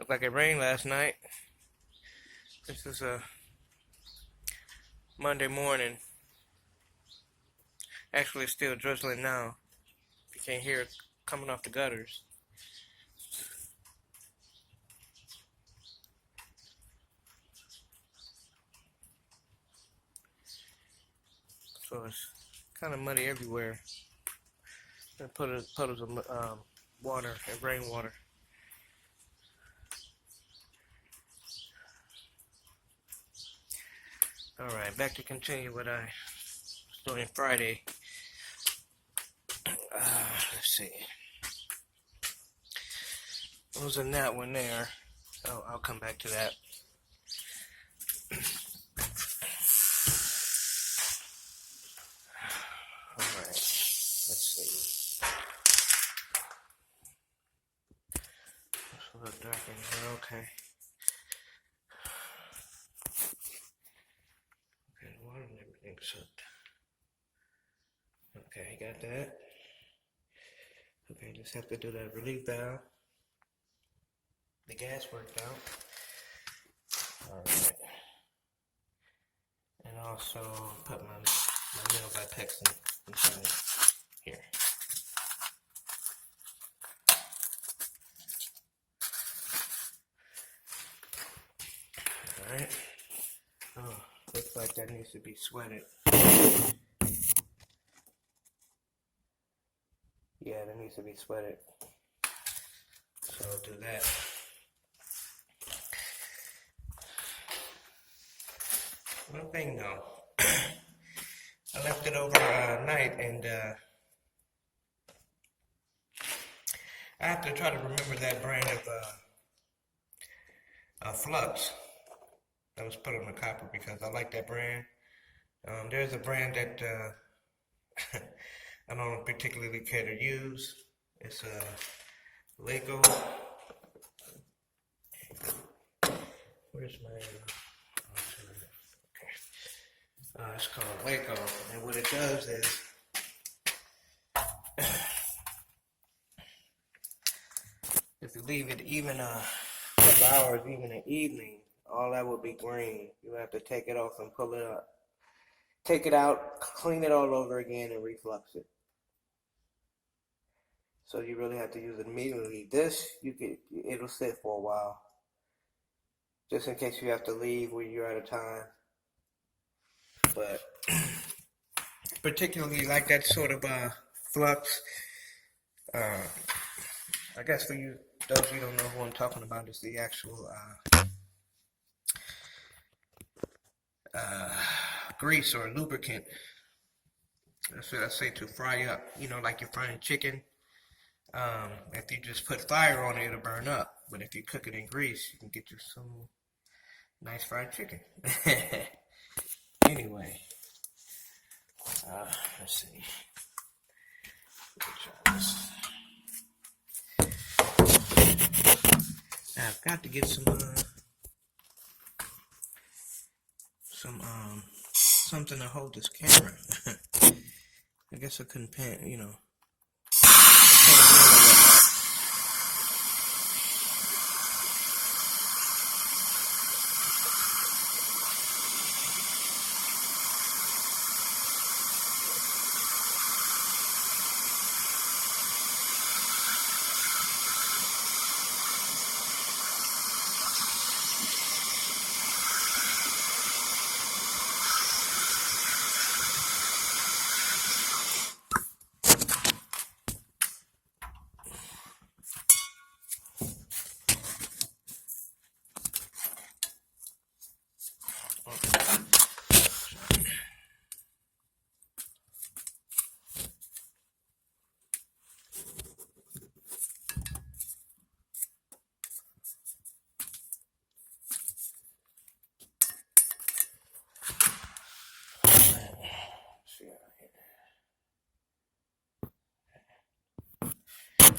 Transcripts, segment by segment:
looked like it rained last night. This is a Monday morning. Actually, it's still drizzling now. You can't hear it coming off the gutters. So it's kind of muddy everywhere. And puddles of water and rainwater. Alright, back to continue what I was doing Friday. Let's see. What was in that one there? Oh, I'll come back to that. Alright, let's see. It's a little dark in here, okay. Okay, the water and everything's soaked. Okay, got that. Okay, just have to do that relief valve. The gas worked out. Alright. And also put my nail by Pexton inside here. Alright. Oh, looks like that needs to be sweated. Yeah, that needs to be sweated. So I'll do that. One thing though, I left it overnight and I have to try to remember that brand of Flux that was put on the copper because I like that brand. There's a brand that I don't particularly care to use. It's Lego. Where's my? It's called Lego, and what it does is if you leave it even a couple hours, even in the evening, all that will be green. You have to take it off and pull it up. Take it out, clean it all over again, and reflux it. So you really have to use it immediately. This, it'll sit for a while. Just in case you have to leave when you're out of time. But particularly like that sort of flux, I guess for you, those of you who don't know who I'm talking about, is the actual grease or lubricant. That's what I say to fry up. You know, like you're frying chicken. If you just put fire on it, it'll burn up. But if you cook it in grease, you can get you some nice fried chicken. Anyway, let's see. Try this. Now, I've got to get something to hold this camera. I guess I couldn't pan, you know.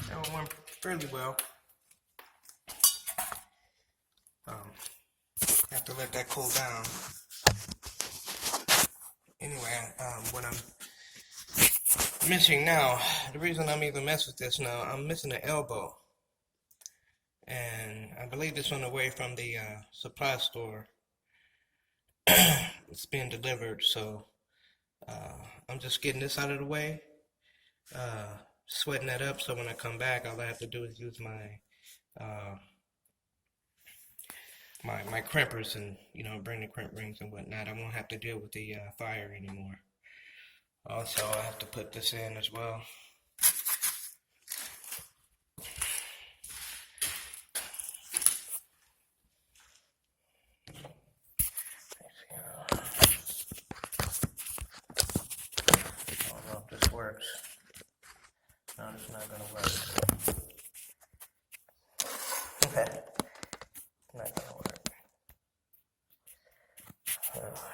That one went fairly well. Have to let that cool down. Anyway, what I'm missing now, the reason I'm even messing with this now, I'm missing an elbow. And believe it's on the way from the supply store. It's being delivered, so I'm just getting this out of the way, uh, sweating that up. So when I come back, all I have to do is use uh, my crimpers and bring the crimp rings and whatnot. I won't have to deal with the fire anymore. Also, I have to put this in as well. I don't know if this works. No, it's not gonna work. Not gonna work.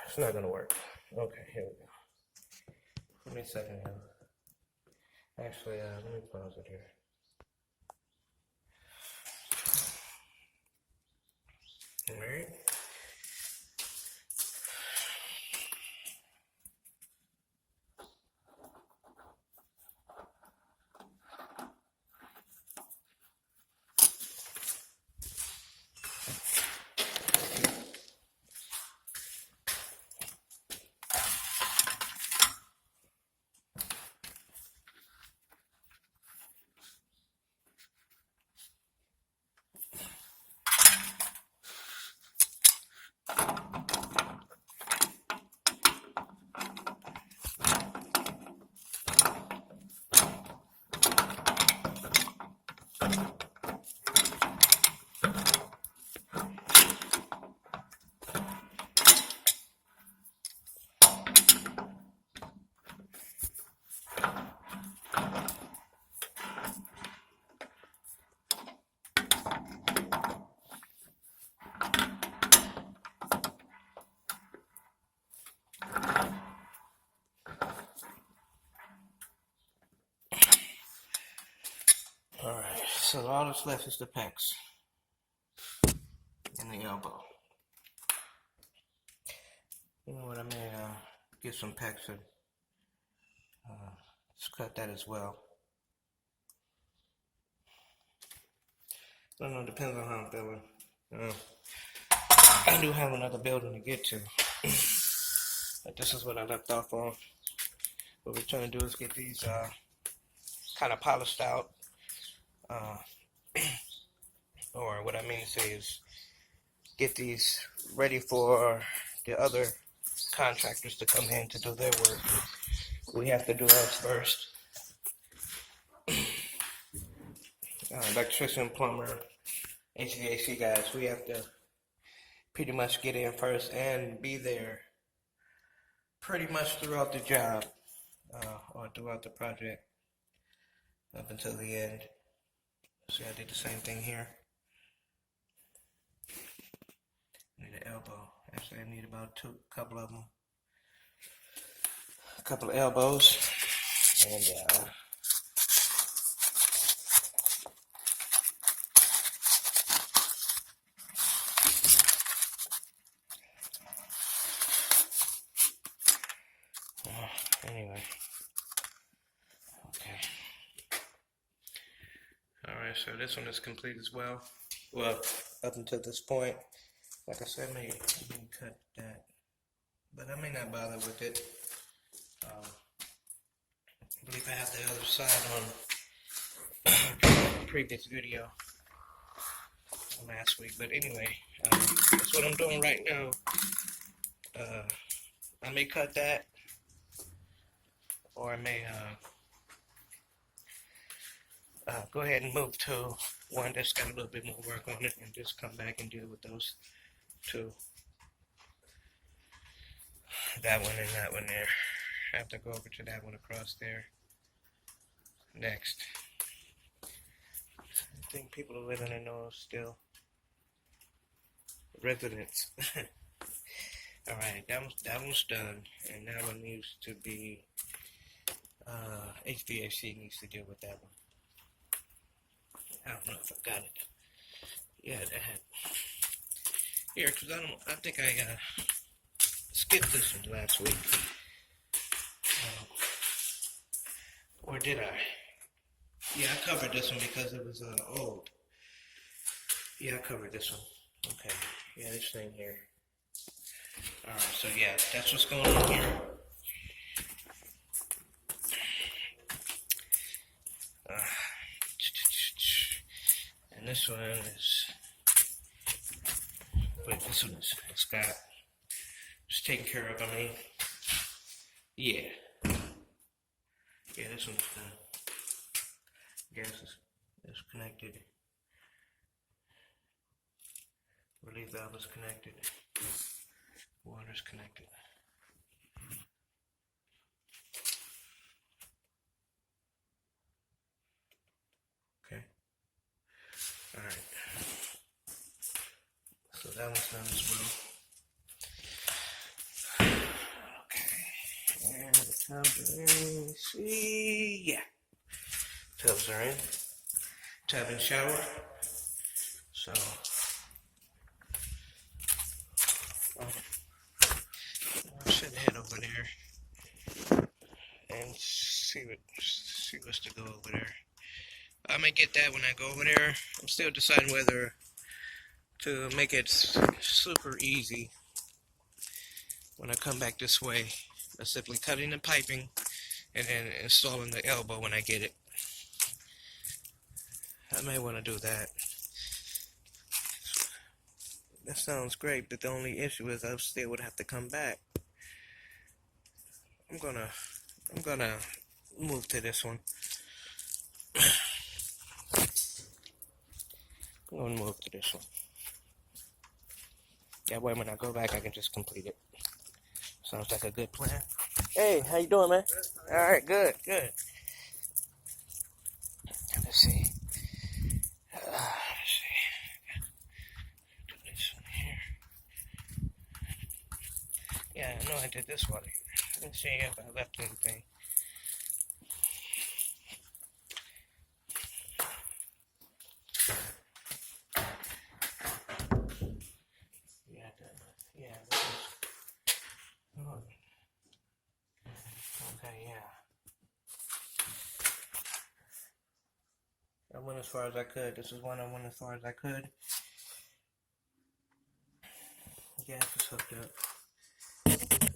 It's not gonna work. Okay, here we go. Give me a second here. Actually, let me pause it here. Alright. Alright, so all that's left is the pecs and the elbow. You know what, I may get some pecs and just cut that as well. I don't know, depends on how I'm feeling. I do have another building to get to. But this is what I left off on. What we're trying to do is get these kind of polished out. Or what I mean to say is get these ready for the other contractors to come in to do their work. We have to do ours first. Electrician, plumber, HVAC guys, we have to pretty much get in first and be there pretty much throughout the job or throughout the project up until the end. See, I did the same thing here. I need an elbow. Actually, I need about a couple of them. A couple of elbows. And anyway. Okay. Alright, so this one is complete as well. Well, up until this point. Like I said, I may cut that. But I may not bother with it. I believe I have the other side on the previous video last week. But anyway, that's what I'm doing right now. I may cut that, or I may go ahead and move to one that's got a little bit more work on it and just come back and deal with those two. That one and that one there. I have to go over to that one across there next. I think people are living in those still. Residents. Alright, that one's done. And that one needs to be HVAC needs to deal with that one. I don't know if I got it. Yeah, that. Here, because I think I skipped this one last week. Or did I? Yeah, I covered this one because it was old. Yeah, I covered this one. Okay. Yeah, this thing here. Alright, so yeah, that's what's going on here. And this one is, wait, this one is, it's got, it's taken care of, I mean, yeah. Yeah, this one's done. Gas is connected. Relief valve is connected. Water's connected. Okay. Alright. So that one's done as well. Okay. And the tubs are in. See? Yeah. Tubs are in. Tub and shower. So. I should head over there and see what's to go over there. I may get that when I go over there. I'm still deciding whether to make it super easy when I come back this way. By simply cutting the piping and then installing the elbow when I get it. I may want to do that. That sounds great, but the only issue is I still would have to come back. I'm gonna move to this one. I'm gonna move to this one. That way when I go back I can just complete it. Sounds like a good plan. Hey, how you doing, man? Alright, good. Let's see. Do this one here. Yeah, I know I did this one. Let's see if I left anything. Okay, yeah. I went as far as I could. This is one I went as far as I could. Gas is hooked up.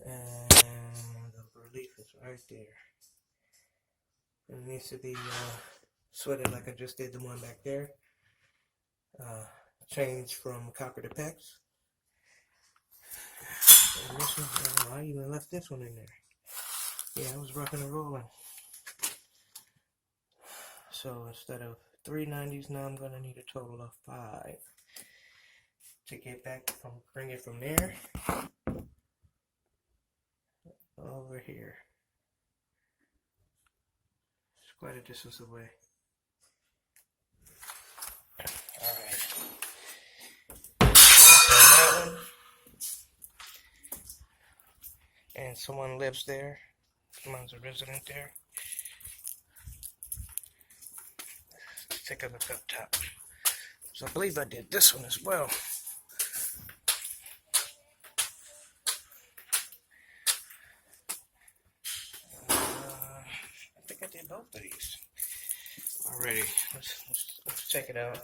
And the relief is right there. It needs to be sweated like I just did the one back there. Changed from copper to PEX. And this one, I even left this one in there. Yeah, I was rocking and rolling. So instead of 390s, now I'm gonna need a total of 5 to get back from, bring it from there over here. It's quite a distance away. Alright. That one. And someone lives there. Someone's a resident there. Let's take a look up top. So I believe I did this one as well. I think I did both of these already. Let's check it out.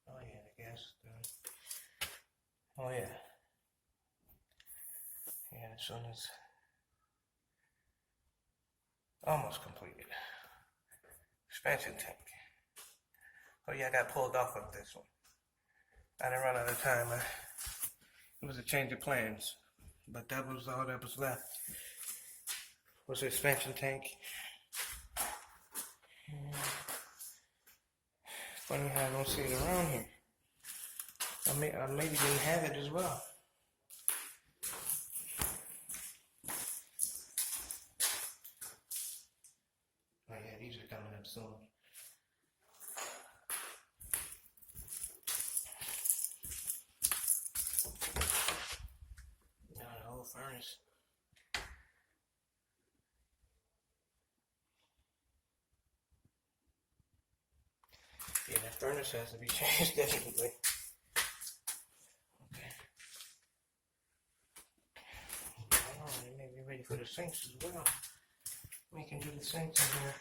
Oh yeah, the gas is done. Oh yeah. Yeah, this one is almost completed. Expansion tank. Oh yeah, I got pulled off of this one. I didn't run out of time. It was a change of plans, but that was all that was left. Was the expansion tank. Funny how I don't see it around here. I maybe didn't have it as well. Oh yeah, these are coming up soon. Now the whole furnace. Yeah, that furnace has to be changed definitely. Okay. Oh, they may be ready for the sinks as well. We can do the sinks in here.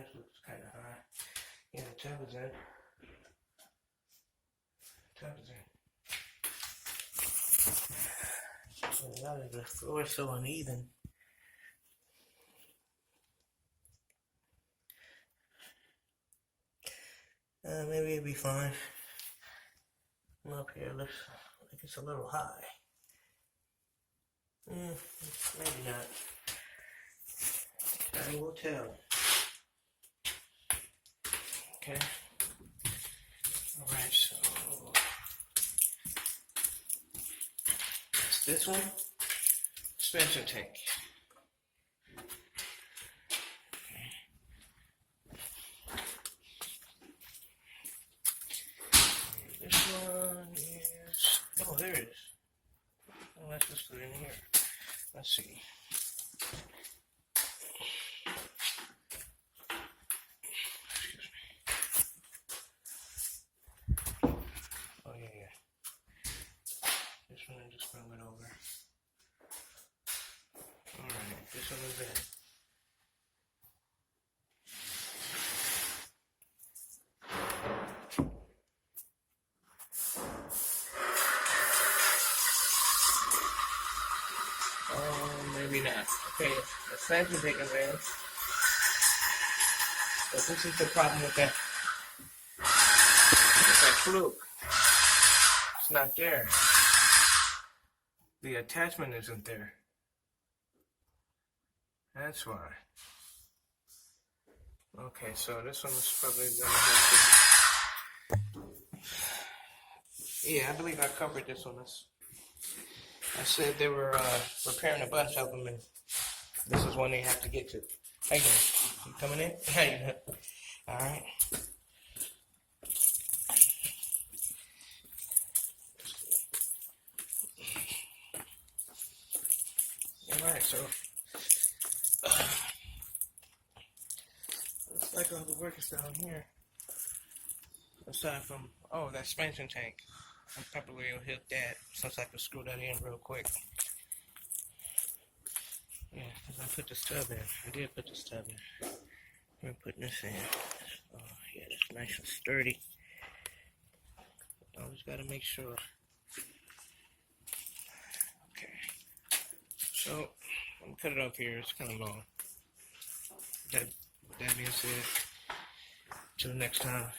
this looks kind of high. Yeah, the tub is in. Tub is in. A lot of the floor is so uneven. Maybe it'll be fine. Up here looks like it's a little high. Maybe not. Time will tell. Okay. Alright, so that's this one. Suspension tank. This one is, oh, there it is. Oh, let's just put it in here. Let's see. Excuse me. Oh, yeah. This one I just bring it over. Alright, this one is in. Maybe not. Okay, the suspension taking in. But this is the problem with that fluke. It's not there. The attachment isn't there. That's why. Okay, so this one is probably gonna have to. Yeah, I believe I covered this one. I said they were repairing a bunch of them, and this is one they have to get to. Hey, you coming in? Hey, all right. All right, so looks like all the work is down here. Aside from that suspension tank. I probably will hit that since I can screw that in real quick. Yeah, because I put the stub in. I did put the stub in. I'm putting this in. Oh, yeah, it's nice and sturdy. Always got to make sure. Okay. So, I'm going to cut it off here. It's kind of long. That being said, till next time.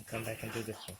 Come back and do this one.